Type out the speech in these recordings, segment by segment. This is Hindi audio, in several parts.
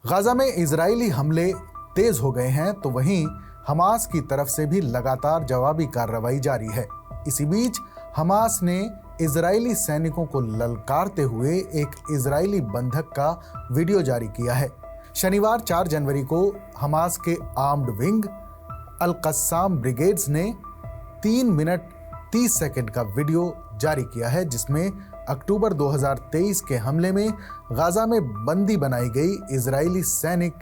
गाजा में इजरायली हमले तेज हो गए हैं तो वहीं हमास की तरफ से भी लगातार जवाबी कार्रवाई जारी है। इसी बीच हमास ने इजरायली सैनिकों को ललकारते हुए एक इजरायली बंधक का वीडियो जारी किया है। शनिवार 4 जनवरी को हमास के आर्म्ड विंग अल कस्साम ब्रिगेड्स ने 3 मिनट 30 सेकंड का वीडियो जारी किया है, जिसमें अक्टूबर 2023 के हमले में गाजा में बंदी बनाई गई इजरायली सैनिक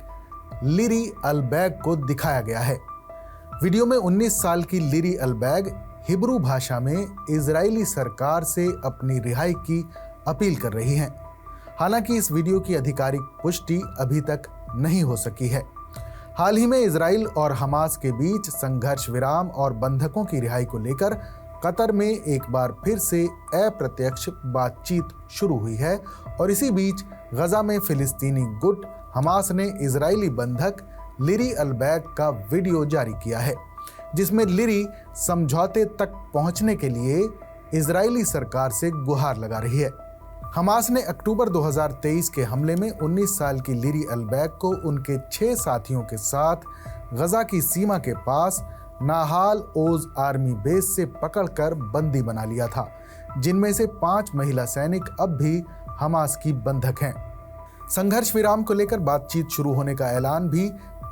लिरी अलबैग को दिखाया गया है। वीडियो में 19 साल की लिरी अलबैग हिब्रू भाषा में इजरायली सरकार से अपनी रिहाई की अपील कर रही हैं। हालांकि इस वीडियो की आधिकारिक पुष्टि अभी तक नहीं हो सकी है। हाल ही में इजराइल और हमास के बीच संघर्ष विराम और बंधकों की रिहाई को लेकर कतर में एक बार फिर से अप्रत्यक्ष बातचीत शुरू हुई है और इसी बीच गजा में फिलिस्तीनी गुट हमास ने इजरायली बंधक लिरी अलबैग का वीडियो जारी किया है, जिसमें लिरी समझौते तक पहुंचने के लिए इजरायली सरकार से गुहार लगा रही है। हमास ने अक्टूबर 2023 के हमले में 19 साल की लिरी अलबैग को उनके 6 साथियों के साथ गजा की सीमा के पास नाहाल ओज आर्मी बेस से पकड़कर बंदी बना लिया था, जिनमें से 5 महिला सैनिक अब भी हमास की बंधक हैं। संघर्ष विराम को लेकर बातचीत शुरू होने का ऐलान भी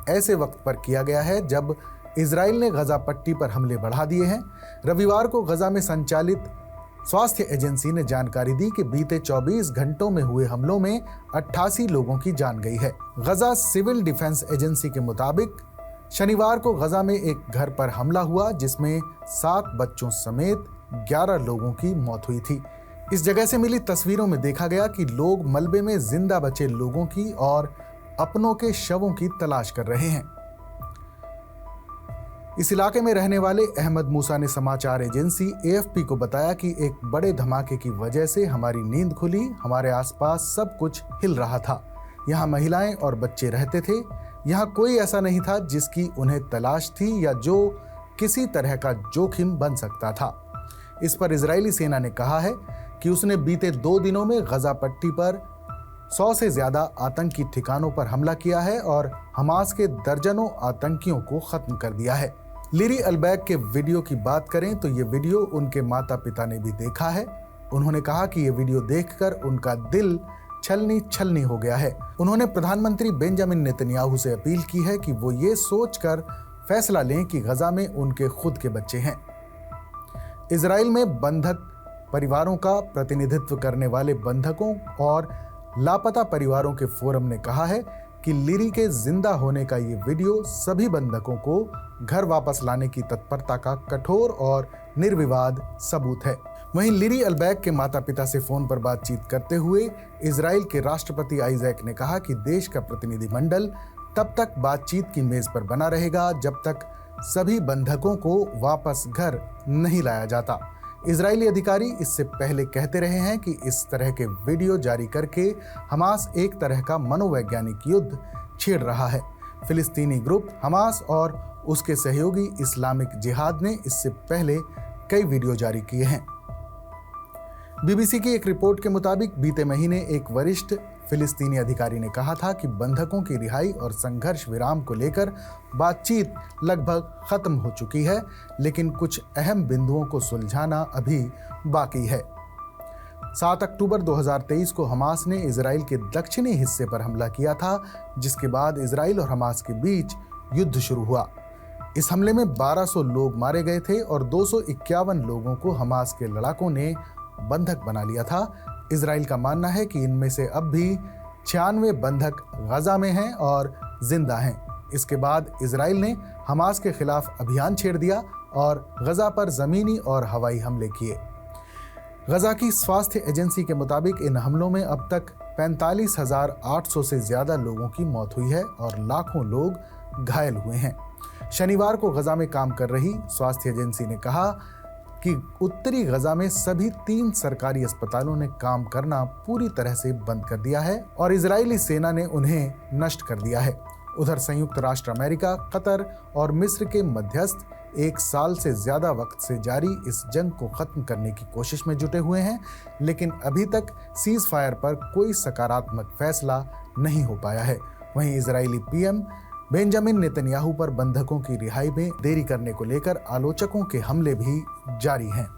ऐसे वक्त पर किया गया है जब इजराइल ने गजा पट्टी पर हमले बढ़ा दिए हैं। रविवार को गजा में संचालित स्वास्थ्य एजेंसी ने जानकारी दी कि बीते 24 घंटों में हुए हमलों में 88 लोगों की जान गई है। गजा सिविल डिफेंस एजेंसी के मुताबिक शनिवार को गजा में एक घर पर हमला हुआ, जिसमें 7 बच्चों समेत 11 लोगों की मौत हुई थी। इस जगह से मिली तस्वीरों में देखा गया कि लोग मलबे में जिंदा बचे लोगों की और अपनों के शवों की तलाश कर रहे हैं। इस इलाके में रहने वाले अहमद मूसा ने समाचार एजेंसी एएफपी को बताया कि एक बड़े धमाके की वजह से हमारी नींद खुली, हमारे आसपास सब कुछ हिल रहा था। यहाँ महिलाएं और बच्चे रहते थे। यहाँ कोई ऐसा नहीं था जिसकी उन्हें तलाश थी या जो किसी तरह का जोखिम बन सकता था। इस पर इजरायली सेना ने कहा है कि उसने बीते 2 दिनों में गजा पट्टी पर 100 से ज्यादा आतंकी ठिकानों पर हमला किया है और हमास के दर्जनों आतंकियों को खत्म कर दिया है। लिरी अलबैग के वीडियो की बात करें तो ये वीडियो उनके माता पिता ने भी देखा है। उन्होंने कहा कि ये वीडियो देखकर उनका दिल छलनी छलनी हो गया है। उन्होंने प्रधानमंत्री बेंजामिन नेतन्याहू से अपील की है कि वो ये सोचकर फैसला लें कि गजा में उनके खुद के बच्चे हैं। इजराइल में बंधक परिवारों का प्रतिनिधित्व करने वाले बंधकों और लापता परिवारों के फोरम ने कहा है कि लिरी के जिंदा होने का ये वीडियो सभी बंधकों को घर वापस लाने की तत्परता का कठोर और निर्विवाद सबूत है। वहीं लिरी अलबैग के माता पिता से फोन पर बातचीत करते हुए इजराइल के राष्ट्रपति आइजैक ने कहा कि देश का प्रतिनिधिमंडल तब तक बातचीत की मेज पर बना रहेगा जब तक सभी बंधकों को वापस घर नहीं लाया जाता। इजरायली अधिकारी इससे पहले कहते रहे हैं कि इस तरह के वीडियो जारी करके हमास एक तरह का मनोवैज्ञानिक युद्ध छेड़ रहा है। फिलिस्तीनी ग्रुप हमास और उसके सहयोगी इस्लामिक जिहाद ने इससे पहले कई वीडियो जारी किए हैं। बीबीसी की एक रिपोर्ट के मुताबिक बीते महीने एक वरिष्ठ फिलिस्तीनी अधिकारी ने कहा था कि बंधकों की रिहाई और संघर्ष विराम को लेकर बातचीत लगभग खत्म हो चुकी है, लेकिन कुछ अहम बिंदुओं को सुलझाना अभी बाकी है। 7 अक्टूबर 2023 को हमास ने इजराइल के दक्षिणी हिस्से पर हमला किया था, जिसके बाद इजराइल और हमास के बीच युद्ध शुरू हुआ। इस हमले में 1200 लोग मारे गए थे और 251 लोगों को हमास के लड़ाकों ने बंधक बना लिया था। इजराइल का मानना है कि इनमें से अब भी 96 बंधक गजा में हैं और जिंदा हैं। इसके बाद इजराइल ने हमास के खिलाफ अभियान छेड़ दिया और गजा पर जमीनी और हवाई हमले किए। गजा की स्वास्थ्य एजेंसी के मुताबिक इन हमलों में अब तक 45,800 से ज्यादा लोगों की मौत हुई है और लाखों लोग घायल हुए हैं। शनिवार को गजा में काम कर रही स्वास्थ्य एजेंसी ने कहा कि उत्तरी गजा में सभी 3 सरकारी अस्पतालों ने काम करना पूरी तरह से बंद कर दिया है और इजरायली सेना ने उन्हें नष्ट कर दिया है। उधर संयुक्त राष्ट्र अमेरिका, कतर और मिस्र के मध्यस्थ 1 साल से ज्यादा वक्त से जारी इस जंग को खत्म करने की कोशिश में जुटे हुए हैं, लेकिन अभी तक सीज फायर पर कोई सकारात्मक फैसला नहीं हो पाया है। वहीं इजरायली पीएम बेंजामिन नेतन्याहू पर बंधकों की रिहाई में देरी करने को लेकर आलोचकों के हमले भी जारी हैं।